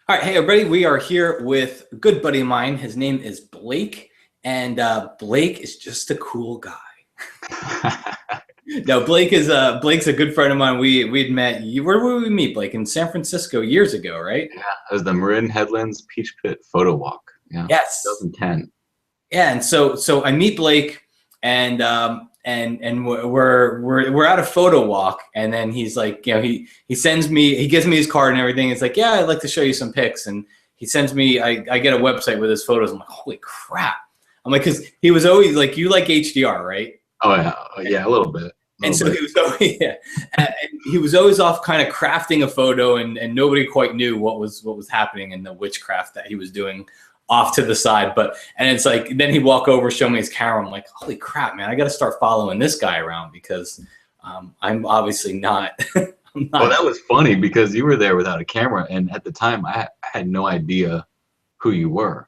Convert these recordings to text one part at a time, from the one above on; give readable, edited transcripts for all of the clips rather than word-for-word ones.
All right, hey everybody, we are here with a good buddy of mine. His name is Blake, and Blake is just a cool guy. No, Blake's a good friend of mine. We'd met. Where did we meet, Blake? In San Francisco years ago, right? Yeah, it was the Marin Headlands Peach Pit photo walk. Yeah, Yes. 2010. Yeah, and so I meet Blake, and we're at a photo walk, and then he's like, he gives me his card and everything. It's like, yeah, I'd like to show you some pics, and he sends me. I get a website with his photos. I'm like, holy crap! I'm like, because he was always like, you like HDR, right? Oh yeah, a little bit. And so he was always, yeah, and he was always off kind of crafting a photo, and nobody quite knew what was happening in the witchcraft that he was doing off to the side. And it's like, then he'd walk over, show me his camera. I'm like, holy crap, man, I got to start following this guy around because I'm obviously not. I'm not. Well, that was funny because you were there without a camera, and at the time I had no idea who you were.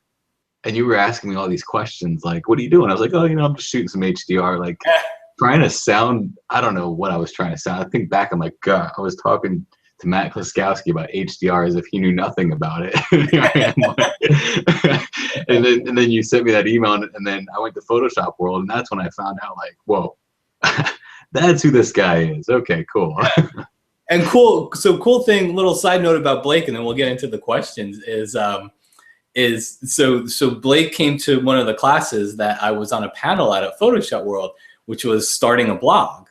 And you were asking me all these questions like, what are you doing? I was like, oh, I'm just shooting some HDR, like trying to sound, I don't know what I was trying to sound. I think back, I'm like, God, I was talking to Matt Klowskoski about HDR as if he knew nothing about it. and then you sent me that email, and then I went to Photoshop World, and that's when I found out, like, whoa, that's who this guy is. Okay, cool. And cool thing, little side note about Blake, and then we'll get into the questions, is so Blake came to one of the classes that I was on a panel at Photoshop World, which was starting a blog.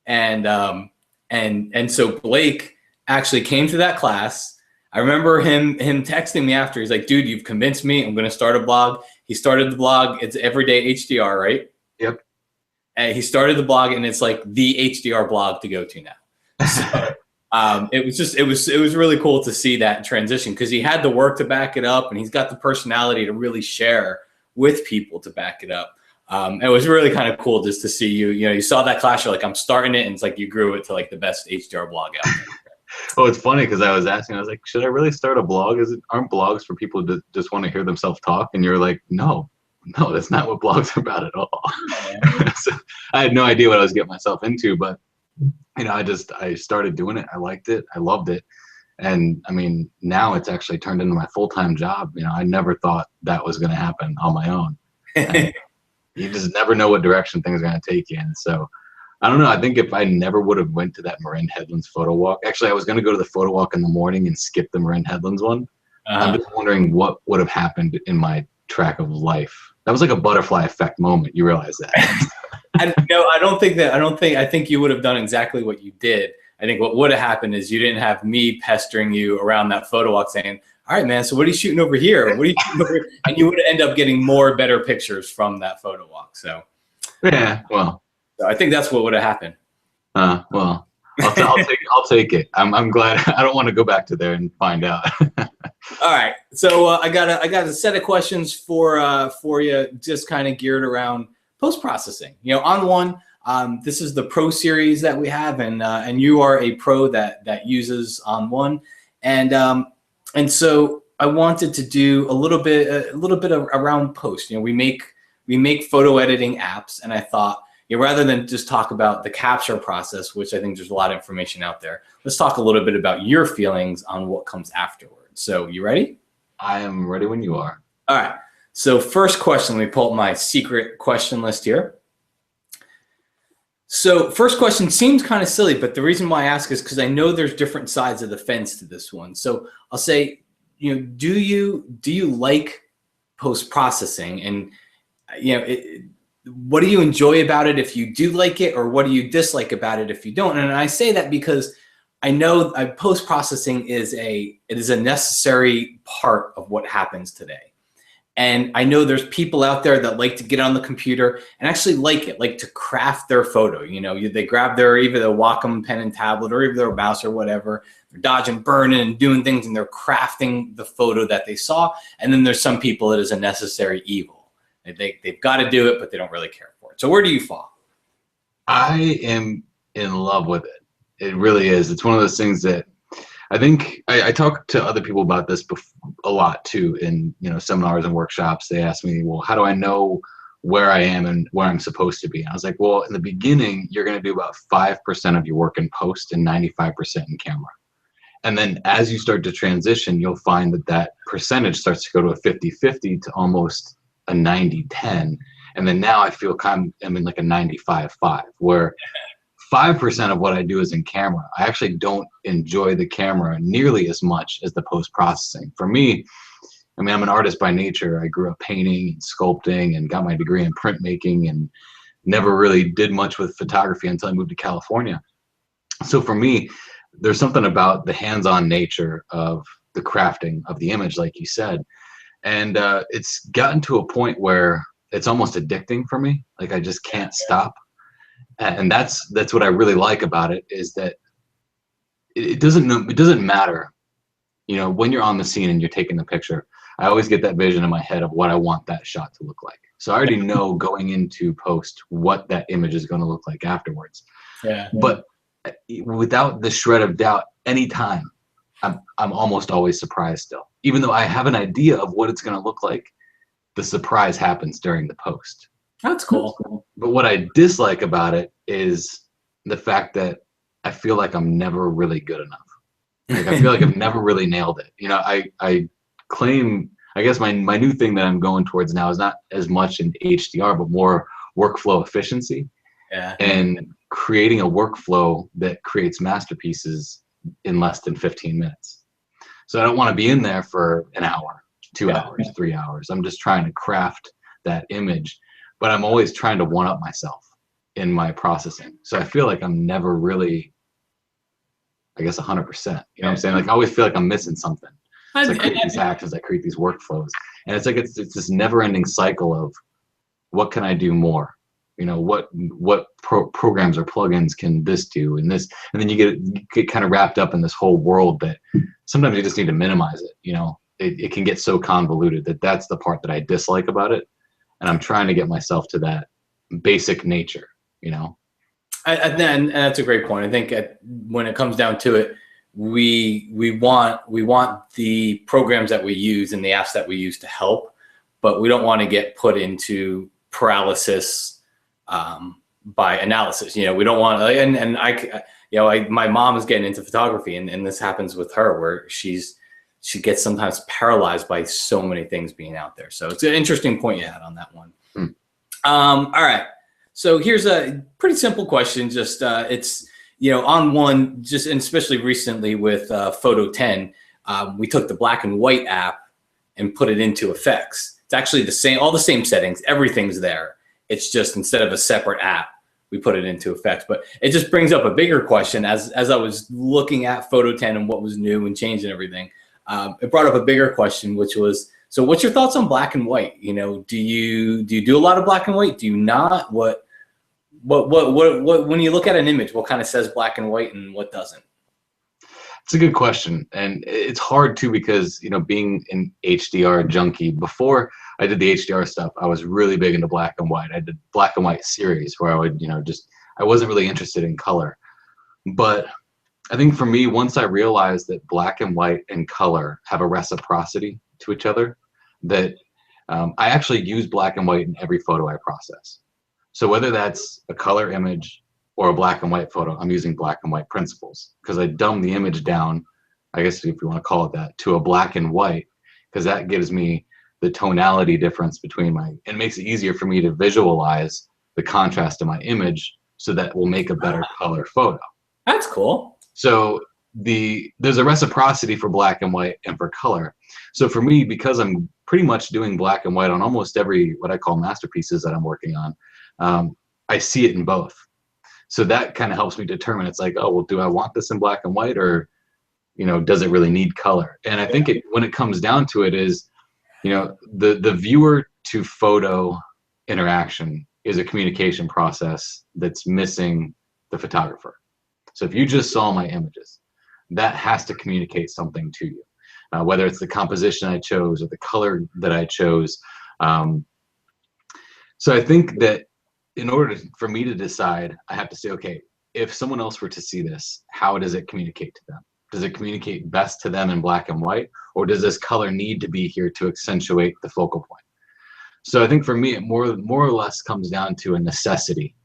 And so Blake actually came to that class. I remember him texting me after. He's like, dude, you've convinced me. I'm going to start a blog. He started the blog. It's Everyday HDR, right? Yep. And he started the blog, and it's like the HDR blog to go to now. So it was really cool to see that transition, because he had the work to back it up, and he's got the personality to really share with people to back it up. It was really kind of cool just to see you saw that class. You're like, I'm starting it. And it's like, you grew it to like the best HDR blog out there. Well, it's funny because I was asking, I was like, should I really start a blog? Aren't blogs for people to just want to hear themselves talk? And you're like, no, that's not what blogs are about at all. So I had no idea what I was getting myself into, but I started doing it. I liked it. I loved it. And I mean, now it's actually turned into my full-time job. I never thought that was going to happen on my own. You just never know what direction things are going to take you in. So I don't know. I think if I never would have went to that Marin Headlands photo walk, actually I was going to go to the photo walk in the morning and skip the Marin Headlands one. I'm just wondering what would have happened in my track of life. That was like a butterfly effect moment. You realize that? I think you would have done exactly what you did. I think what would have happened is you didn't have me pestering you around that photo walk saying, all right, man, so what are you shooting over here? What are you shooting over here? And you would end up getting better pictures from that photo walk. So yeah, well, so I think that's what would have happened. Well, I'll take it. I'm glad. I don't want to go back to there and find out. All right, so I got a set of questions for you, just kind of geared around post-processing. ON1, this is the Pro Series that we have, and you are a pro that uses ON1, and so I wanted to do a little bit around post. We make photo editing apps, and I thought, rather than just talk about the capture process, which I think there's a lot of information out there, let's talk a little bit about your feelings on what comes afterwards. So you ready? I am ready when you are. All right. So first question, let me pull up my secret question list here. So first question seems kind of silly, but the reason why I ask is because I know there's different sides of the fence to this one. So I'll say, do you like post-processing? And, what do you enjoy about it if you do like it, or what do you dislike about it if you don't? And I say that because I know post-processing is a necessary part of what happens today. And I know there's people out there that like to get on the computer and actually like to craft their photo. They grab either the Wacom pen and tablet or even their mouse or whatever. They're dodging, burning, and doing things, and they're crafting the photo that they saw. And then there's some people that is a necessary evil. They've got to do it, but they don't really care for it. So where do you fall? I am in love with it. It really is. It's one of those things that I think I talk to other people about this a lot too in seminars and workshops. They ask me, well, how do I know where I am and where I'm supposed to be? And I was like, well, in the beginning, you're going to do about 5% of your work in post and 95% in camera. And then as you start to transition, you'll find that that percentage starts to go to a 50-50 to almost a 90-10. And then now I feel I'm in like a 95-5, where 5% of what I do is in camera. I actually don't enjoy the camera nearly as much as the post-processing. For me, I mean, I'm an artist by nature. I grew up painting and sculpting and got my degree in printmaking and never really did much with photography until I moved to California. So for me, there's something about the hands-on nature of the crafting of the image, like you said. And it's gotten to a point where it's almost addicting for me. Like I just can't stop. And that's what I really like about it, is that it doesn't matter, you know, when you're on the scene and you're taking the picture. I always get that vision in my head of what I want that shot to look like. So I already know going into post what that image is going to look like afterwards. Yeah. But without the shred of doubt, anytime, I'm almost always surprised still. Even though I have an idea of what it's going to look like, the surprise happens during the post. That's cool. But what I dislike about it is the fact that I feel like I'm never really good enough. Like I feel like I've never really nailed it. You know, I claim, I guess my new thing that I'm going towards now is not as much in HDR, but more workflow efficiency. Yeah. And creating a workflow that creates masterpieces in less than 15 minutes. So I don't want to be in there for an hour, 2 hours, 3 hours. I'm just trying to craft that image, but I'm always trying to one-up myself in my processing. So I feel like I'm never really, I guess, 100%. You know what I'm saying? Like I always feel like I'm missing something. So I create these actions, I create these workflows, and it's like it's this never-ending cycle of what can I do more? You know, what programs or plugins can this do, and this, and then you get kind of wrapped up in this whole world that sometimes you just need to minimize it. You know, it can get so convoluted that's the part that I dislike about it, and I'm trying to get myself to that basic nature. You know, and that's a great point. I think when it comes down to it, we want the programs that we use and the apps that we use to help, but we don't want to get put into paralysis by analysis. You know, we don't want, and I, you know, my mom is getting into photography, and this happens with her where she gets sometimes paralyzed by so many things being out there. So it's an interesting point you had on that one. All right. So here's a pretty simple question. Just it's, you know, ON1, just, and especially recently with Photo 10, we took the black and white app and put it into effects. It's actually the same, all the same settings, everything's there. It's just instead of a separate app, we put it into effects. But it just brings up a bigger question as I was looking at Photo 10 and what was new and changing everything. It brought up a bigger question, which was, so what's your thoughts on black and white? You know, do you do a lot of black and white? Do you not? What when you look at an image, what kind of says black and white and what doesn't? It's a good question, and it's hard too, because, you know, being an HDR junkie, before I did the HDR stuff, I was really big into black and white. I did black and white series where I would, you know, I wasn't really interested in color. But I think for me, once I realized that black and white and color have a reciprocity to each other, that I actually use black and white in every photo I process. So whether that's a color image or a black and white photo, I'm using black and white principles, because I dumb the image down, I guess if you want to call it that, to a black and white, because that gives me the tonality difference between and it makes it easier for me to visualize the contrast of my image, so that will make a better color photo. That's cool. So there's a reciprocity for black and white and for color. So for me, because I'm pretty much doing black and white on almost every, what I call masterpieces that I'm working on, I see it in both. So that kind of helps me determine, it's like, oh, well, do I want this in black and white, or, you know, does it really need color? And I think when it comes down to it is, you know, the viewer to photo interaction is a communication process that's missing the photographer. So if you just saw my images, that has to communicate something to you, whether it's the composition I chose or the color that I chose. So I think that in order for me to decide, I have to say, okay, if someone else were to see this, how does it communicate to them? Does it communicate best to them in black and white, or does this color need to be here to accentuate the focal point? So I think for me, it more or less comes down to a necessity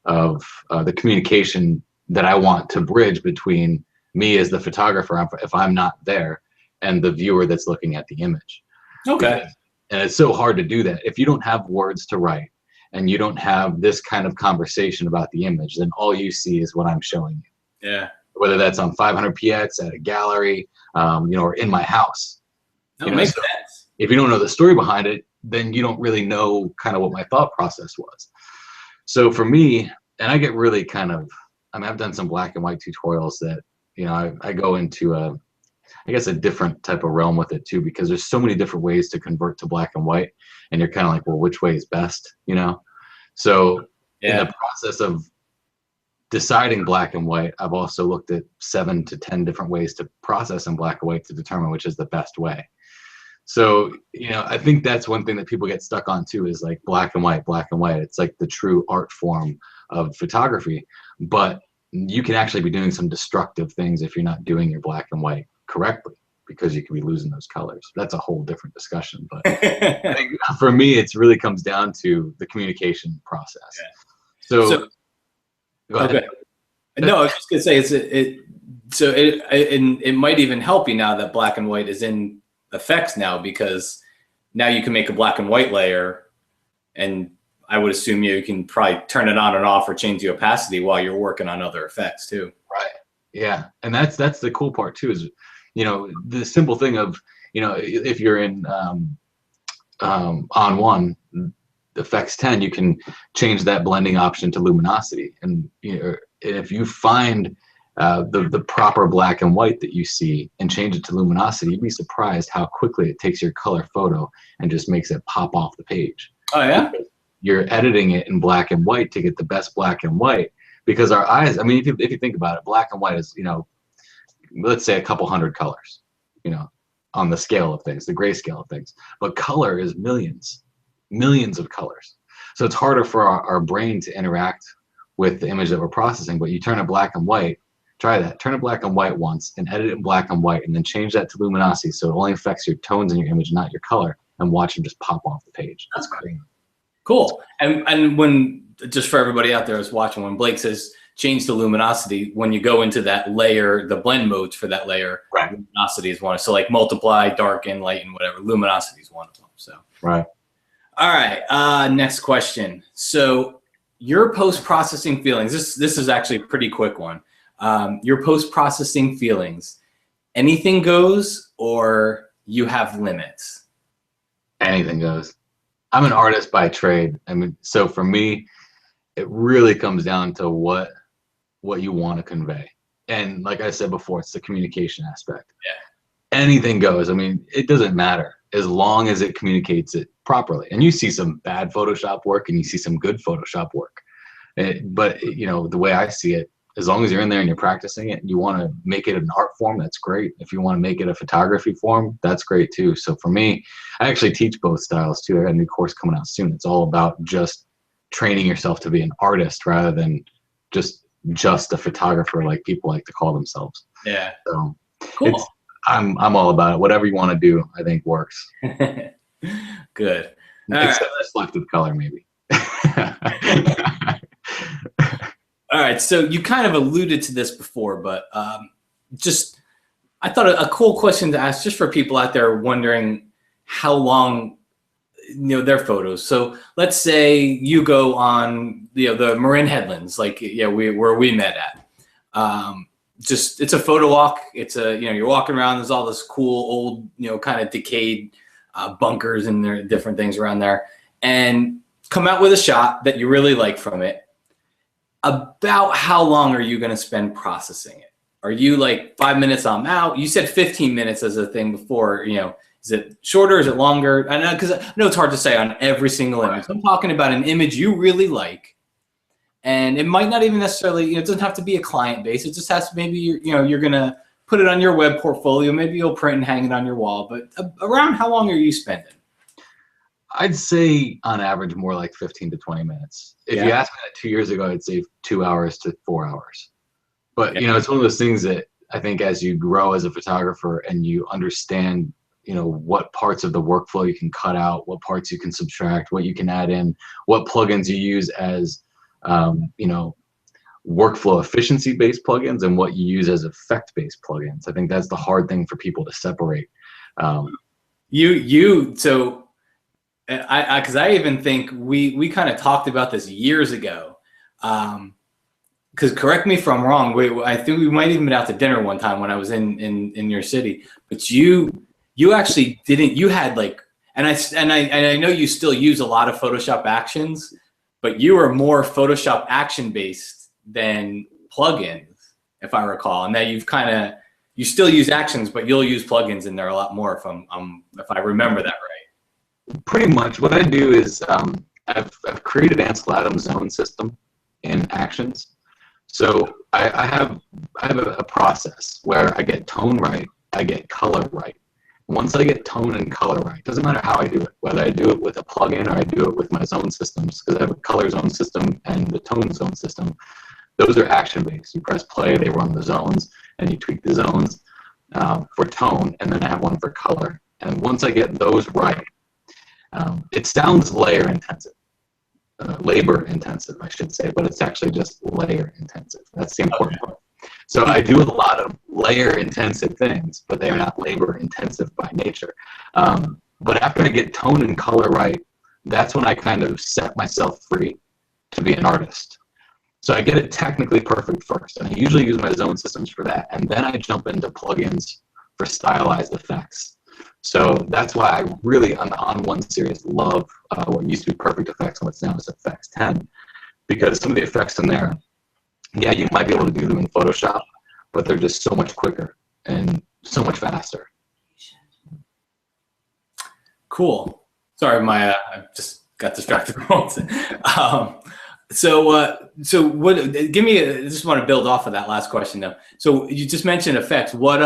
of the communication that I want to bridge between me as the photographer if I'm not there, and the viewer that's looking at the image. Okay. And it's so hard to do that. If you don't have words to write and you don't have this kind of conversation about the image, then all you see is what I'm showing you. Yeah. Whether that's on 500px, at a gallery, or in my house. No, makes sense. If you don't know the story behind it, then you don't really know kind of what my thought process was. So for me, and I get really kind of, I've done some black and white tutorials that, I go into I guess a different type of realm with it too, because there's so many different ways to convert to black and white, and you're kind of like, well, which way is best, So in the process of deciding black and white, I've also looked at 7 to 10 different ways to process in black and white to determine which is the best way. So, I think that's one thing that people get stuck on too, is like black and white, black and white. It's like the true art form of photography, but you can actually be doing some destructive things if you're not doing your black and white correctly, because you can be losing those colors. That's a whole different discussion. But I think for me, it really comes down to the communication process. Yeah. So go ahead. Okay. No, I was just gonna say it might even help you now that black and white is in effects now, because now you can make a black and white layer, and I would assume you can probably turn it on and off or change the opacity while you're working on other effects too. Right. Yeah. And that's the cool part too, is, the simple thing of, if you're in ON1 effects 10, you can change that blending option to luminosity. And if you find the proper black and white that you see and change it to luminosity, you'd be surprised how quickly it takes your color photo and just makes it pop off the page. Oh yeah. You're editing it in black and white to get the best black and white, because our eyes, if you think about it, black and white is, let's say a couple hundred colors, on the scale of things, the gray scale of things, but color is millions of colors. So it's harder for our brain to interact with the image that we're processing. But you turn it black and white, try that, turn it black and white once and edit it in black and white, and then change that to luminosity so it only affects your tones in your image, not your color, and watch them just pop off the page. That's great. Cool. And when, just for everybody out there who's watching, when Blake says change the luminosity, when you go into that layer, the blend modes for that layer, right, luminosity is one. So like multiply, darken, lighten, whatever, luminosity is one of them. So right. All right. Next question. So your post-processing feelings, this is actually a pretty quick one. Your post-processing feelings, anything goes, or you have limits? Anything goes. I'm an artist by trade. So for me, it really comes down to what you want to convey. And like I said before, it's the communication aspect. Yeah. Anything goes. It doesn't matter as long as it communicates it properly. And you see some bad Photoshop work and you see some good Photoshop work. But the way I see it, as long as you're in there and you're practicing it and you want to make it an art form, that's great. If you want to make it a photography form, that's great too. So for me, I actually teach both styles too. I got a new course coming out soon. It's all about just training yourself to be an artist rather than just a photographer, like people like to call themselves. Yeah. So cool. I'm all about it. Whatever you want to do, I think works. Good. Except for selective color, maybe. All right, so you kind of alluded to this before, but I thought a cool question to ask, just for people out there wondering how long, their photos. So let's say you go on, the Marin Headlands, like where we met at. It's a photo walk. It's you're walking around. There's all this cool old kind of decayed bunkers and there are different things around there, and come out with a shot that you really like from it. About how long are you going to spend processing it? Are you like 5 minutes, I'm out? You said 15 minutes as a thing before, is it shorter? Is it longer? I know, because I know it's hard to say on every single image. I'm talking about an image you really like, and it might not even necessarily, it doesn't have to be a client base. It just has to, maybe, you're going to put it on your web portfolio. Maybe you'll print and hang it on your wall, but around how long are you spending? I'd say on average more like 15 to 20 minutes. If you asked me that 2 years ago, I'd say 2 hours to 4 hours. But it's one of those things that I think as you grow as a photographer and you understand, what parts of the workflow you can cut out, what parts you can subtract, what you can add in, what plugins you use as, workflow efficiency-based plugins and what you use as effect-based plugins. I think that's the hard thing for people to separate. So because I even think we kind of talked about this years ago. Because correct me if I'm wrong. I think we might even been out to dinner one time when I was in your city. But you actually didn't. You had like, and I know you still use a lot of Photoshop actions, but you are more Photoshop action based than plugins, if I recall. And that you still use actions, but you'll use plugins in there a lot more. If I remember that right. Pretty much what I do is I've created Ansel Adams' zone system in actions. So I have a process where I get tone right, I get color right. Once I get tone and color right, doesn't matter how I do it, whether I do it with a plugin or I do it with my zone systems, because I have a color zone system and the tone zone system. Those are action based. You press play, they run the zones, and you tweak the zones for tone, and then I have one for color. And once I get those right, it sounds layer intensive. Labor intensive, I should say, but it's actually just layer intensive. That's the important part. So I do a lot of layer intensive things, but they're not labor intensive by nature. But after I get tone and color right, that's when I kind of set myself free to be an artist. So I get it technically perfect first, and I usually use my zone systems for that, and then I jump into plugins for stylized effects. So that's why I really, on the ON1 series, love what used to be Perfect Effects and what's now is Effects 10, because some of the effects in there, yeah, you might be able to do them in Photoshop, but they're just so much quicker and so much faster. Cool. Sorry, I just got distracted. So what? Give me. I just want to build off of that last question though. So you just mentioned effects. What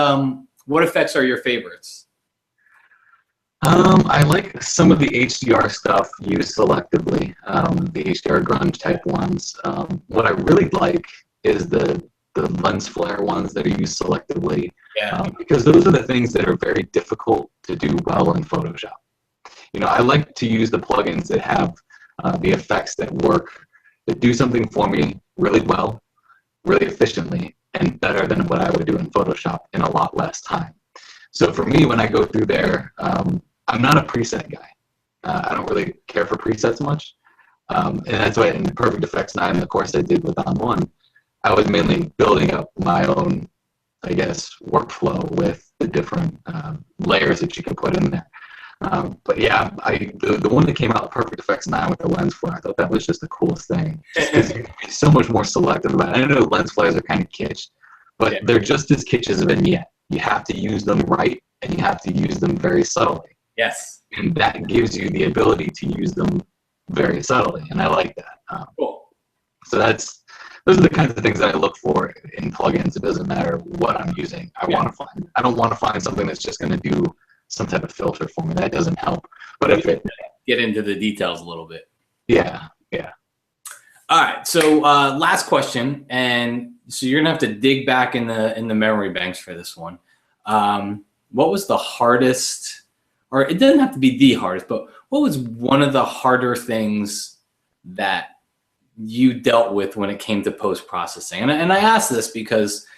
effects are your favorites? I like some of the HDR stuff used selectively, the HDR grunge type ones. What I really like is the lens flare ones that are used selectively, because those are the things that are very difficult to do well in Photoshop. You know, I like to use the plugins that have the effects that work, that do something for me really well, really efficiently, and better than what I would do in Photoshop in a lot less time. So for me, when I go through there, I'm not a preset guy. I don't really care for presets much. And that's why in the Perfect Effects 9, the course I did with ON1, I was mainly building up my own, I guess, workflow with the different layers that you can put in there. But yeah, the one that came out with Perfect Effects 9 with the lens flare, I thought that was just the coolest thing. Because you can be so much more selective about it. I know lens flares are kind of kitsch, but they're just as kitsch as a vignette. You have to use them right, and you have to use them very subtly. Yes. And that gives you the ability to use them very subtly, and I like that. Cool. So those are the kinds of things that I look for in plugins. It doesn't matter what I'm using. I don't want to find something that's just going to do some type of filter for me. That doesn't help. But if it get into the details a little bit. Yeah. All right. So last question, and so you're gonna have to dig back in the memory banks for this one. What was the hardest? Or it doesn't have to be the hardest, but what was one of the harder things that you dealt with when it came to post-processing? And I ask this because,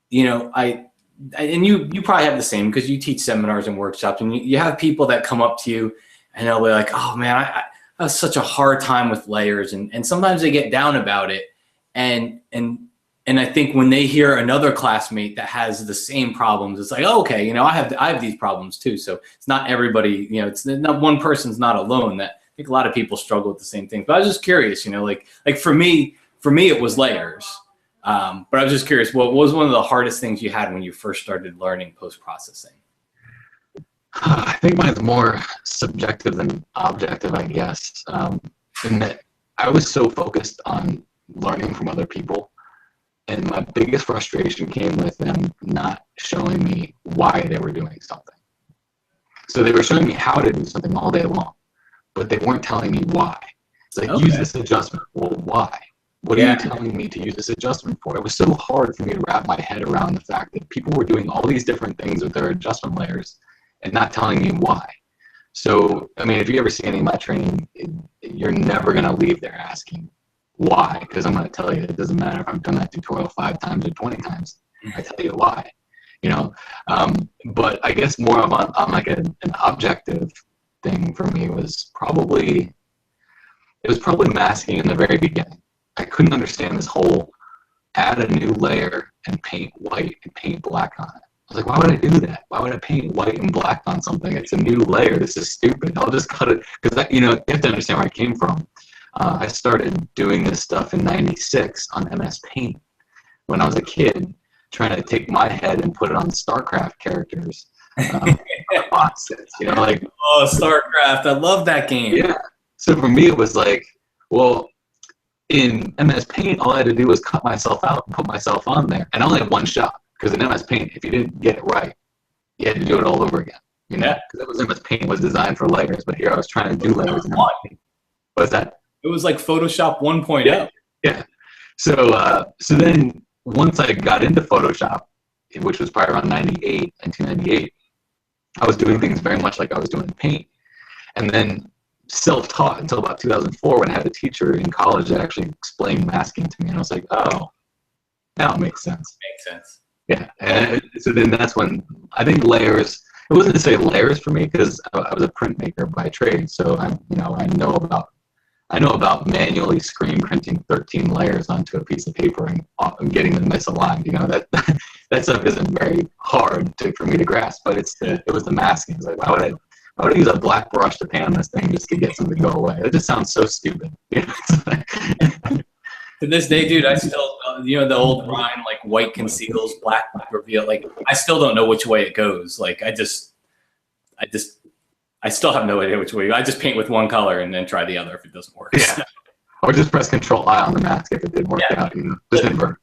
you know, and you probably have the same, because you teach seminars and workshops, and you have people that come up to you and they'll be like, oh man, I have such a hard time with layers. And sometimes they get down about it. And I think when they hear another classmate that has the same problems, it's like, oh, okay, you know, I have these problems too. So it's not everybody, you know, it's not one person's not alone. That I think a lot of people struggle with the same thing. But I was just curious, you know, like for me it was layers. But I was just curious, what was one of the hardest things you had when you first started learning post-processing? I think mine's more subjective than objective, I guess. In that I was so focused on learning from other people. And my biggest frustration came with them not showing me why they were doing something. So they were showing me how to do something all day long, but they weren't telling me why. It's like, use this adjustment. Well, why? What are you telling me to use this adjustment for? It was so hard for me to wrap my head around the fact that people were doing all these different things with their adjustment layers and not telling me why. So, I mean, if you ever see any of my training, you're never going to leave there asking, why, because I'm going to tell you, it doesn't matter if I've done that tutorial 5 times or 20 times. I tell you why, you know. But I guess more of on like an objective thing for me was probably masking in the very beginning. I couldn't understand this whole add a new layer and paint white and paint black on it. I was like, why would I do that? Why would I paint white and black on something? It's a new layer. This is stupid. I'll just cut it. Because, you have to understand where I came from. I started doing this stuff in '96 on MS Paint when I was a kid, trying to take my head and put it on StarCraft characters. Boxes, like. Oh, StarCraft. I love that game. Yeah. So for me, it was like, well, in MS Paint, all I had to do was cut myself out and put myself on there. And I only had one shot. Because in MS Paint, if you didn't get it right, you had to do it all over again. Because that was MS Paint was designed for layers, but here I was trying to do layers in MS Paint. What's that? It was like Photoshop 1.0. Yeah. So then once I got into Photoshop, which was probably around 1998, I was doing things very much like I was doing in Paint. And then self-taught until about 2004 when I had a teacher in college that actually explained masking to me. And I was like, oh, now it makes sense. Makes sense. Yeah, and so then that's when I think layers. It wasn't necessarily layers for me because I was a printmaker by trade. So I know about manually screen printing 13 layers onto a piece of paper and getting them misaligned. That stuff isn't very hard for me to grasp. But it was the masking. It's like, why would I use a black brush to paint on this thing just to get something to go away? It just sounds so stupid. To this day, dude, I still, the old rhyme, like white conceals, black reveal. Like, I still don't know which way it goes. Like, I still have no idea which way. I just paint with one color and then try the other if it doesn't work. Yeah. Or just press Control-I on the mask if it didn't work out. Just didn't work.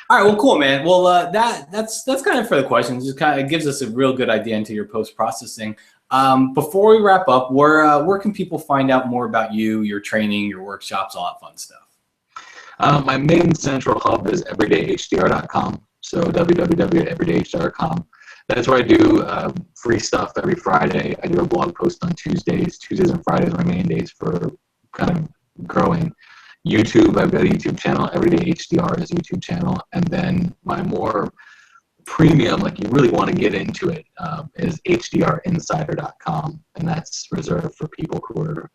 All right, well, cool, man. Well, that's kind of for the questions. It kind of gives us a real good idea into your post-processing. Before we wrap up, where can people find out more about you, your training, your workshops, all that fun stuff? My main central hub is everydayhdr.com. So www.everydayhdr.com. That's where I do free stuff every Friday. I do a blog post on Tuesdays. Tuesdays and Fridays are my main days for kind of growing. YouTube, I've got a YouTube channel. Everyday HDR is a YouTube channel. And then my more premium, like you really want to get into it, is hdrinsider.com. And that's reserved for people who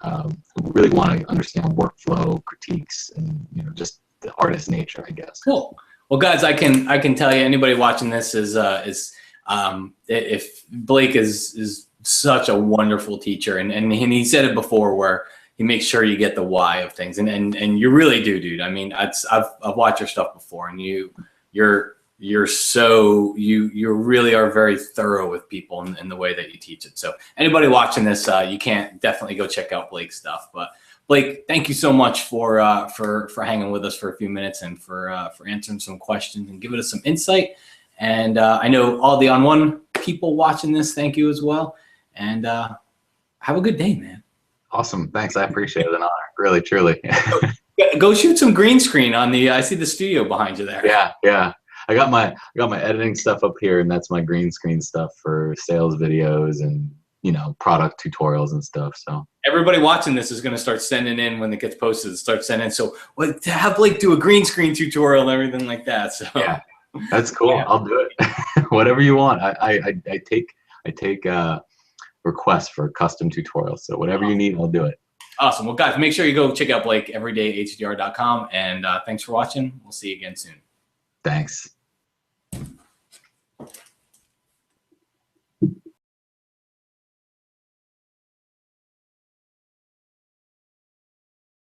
really want to understand workflow, critiques, and just the artist nature, I guess. Cool. Well, guys, I can tell you, anybody watching this is if Blake is such a wonderful teacher, and he said it before where he makes sure you get the why of things, and you really do, dude. I mean, I've watched your stuff before, and you really are very thorough with people in the way that you teach it. So anybody watching this, you can't definitely go check out Blake's stuff. But Blake, thank you so much for hanging with us for a few minutes and for answering some questions and giving us some insight. And I know all the ON1 people watching this, thank you as well. And have a good day, man. Awesome. Thanks. I appreciate it. An honor. Really, truly. Go shoot some green screen on the, I see the studio behind you there. Yeah. I got my editing stuff up here, and that's my green screen stuff for sales videos and, product tutorials and stuff. So everybody watching this is going to start sending in when it gets posted, start sending. So to have Blake do a green screen tutorial and everything like that. So yeah, that's cool. Yeah. I'll do it. Whatever you want. I take requests for custom tutorials. So whatever you need, I'll do it. Awesome. Well, guys, make sure you go check out Blake, everydayhdr.com. And thanks for watching. We'll see you again soon. Thanks.